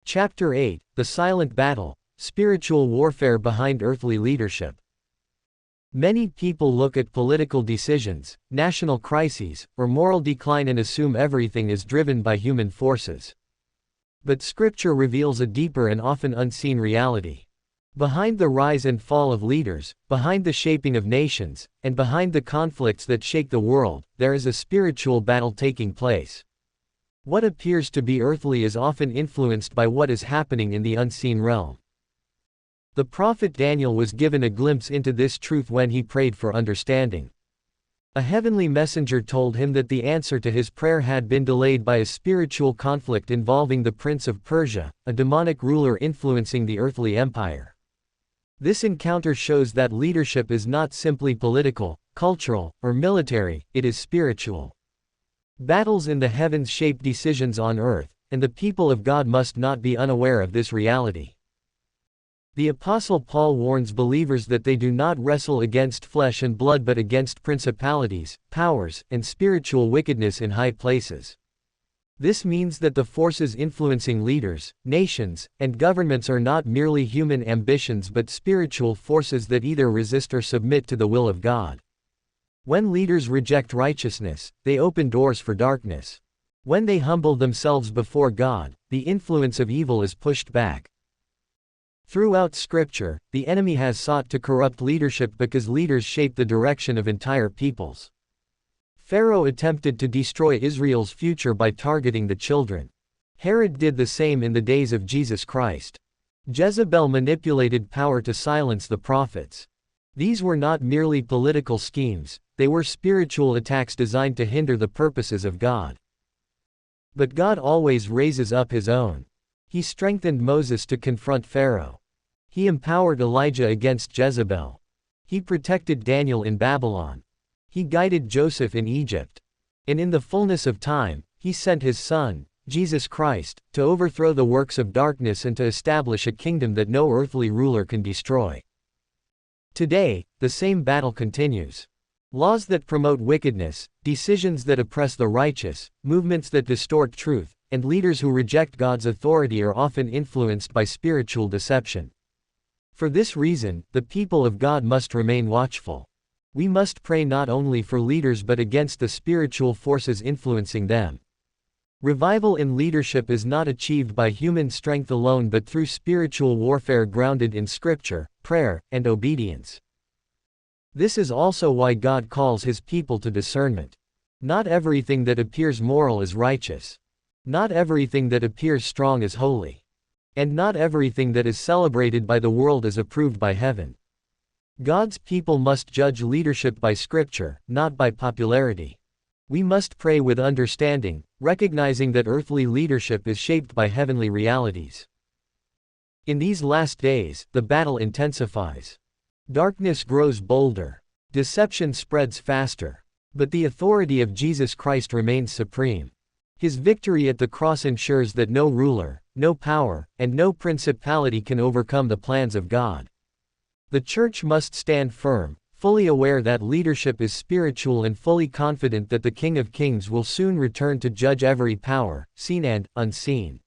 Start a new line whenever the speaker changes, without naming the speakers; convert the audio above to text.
Chapter 8, The Silent Battle, Spiritual Warfare Behind Earthly Leadership. Many people look at political decisions, national crises, or moral decline and assume everything is driven by human forces. But Scripture reveals a deeper and often unseen reality. Behind the rise and fall of leaders, behind the shaping of nations, and behind the conflicts that shake the world, there is a spiritual battle taking place. What appears to be earthly is often influenced by what is happening in the unseen realm. The prophet Daniel was given a glimpse into this truth when he prayed for understanding. A heavenly messenger told him that the answer to his prayer had been delayed by a spiritual conflict involving the prince of Persia, a demonic ruler influencing the earthly empire. This encounter shows that leadership is not simply political, cultural, or military, it is spiritual. Battles in the heavens shape decisions on earth, and the people of God must not be unaware of this reality. The Apostle Paul warns believers that they do not wrestle against flesh and blood but against principalities, powers, and spiritual wickedness in high places. This means that the forces influencing leaders, nations, and governments are not merely human ambitions but spiritual forces that either resist or submit to the will of God. When leaders reject righteousness, they open doors for darkness. When they humble themselves before God, the influence of evil is pushed back. Throughout Scripture, the enemy has sought to corrupt leadership because leaders shape the direction of entire peoples. Pharaoh attempted to destroy Israel's future by targeting the children. Herod did the same in the days of Jesus Christ. Jezebel manipulated power to silence the prophets. These were not merely political schemes, they were spiritual attacks designed to hinder the purposes of God. But God always raises up His own. He strengthened Moses to confront Pharaoh. He empowered Elijah against Jezebel. He protected Daniel in Babylon. He guided Joseph in Egypt. And in the fullness of time, He sent His Son, Jesus Christ, to overthrow the works of darkness and to establish a kingdom that no earthly ruler can destroy. Today, the same battle continues. Laws that promote wickedness, decisions that oppress the righteous, movements that distort truth, and leaders who reject God's authority are often influenced by spiritual deception. For this reason, the people of God must remain watchful. We must pray not only for leaders but against the spiritual forces influencing them. Revival in leadership is not achieved by human strength alone but through spiritual warfare grounded in Scripture, prayer, and obedience. This is also why God calls His people to discernment. Not everything that appears moral is righteous. Not everything that appears strong is holy. And not everything that is celebrated by the world is approved by heaven. God's people must judge leadership by Scripture, not by popularity. We must pray with understanding, recognizing that earthly leadership is shaped by heavenly realities. In these last days, the battle intensifies. Darkness grows bolder. Deception spreads faster. But the authority of Jesus Christ remains supreme. His victory at the cross ensures that no ruler, no power, and no principality can overcome the plans of God. The Church must stand firm, fully aware that leadership is spiritual and fully confident that the King of Kings will soon return to judge every power, seen and unseen.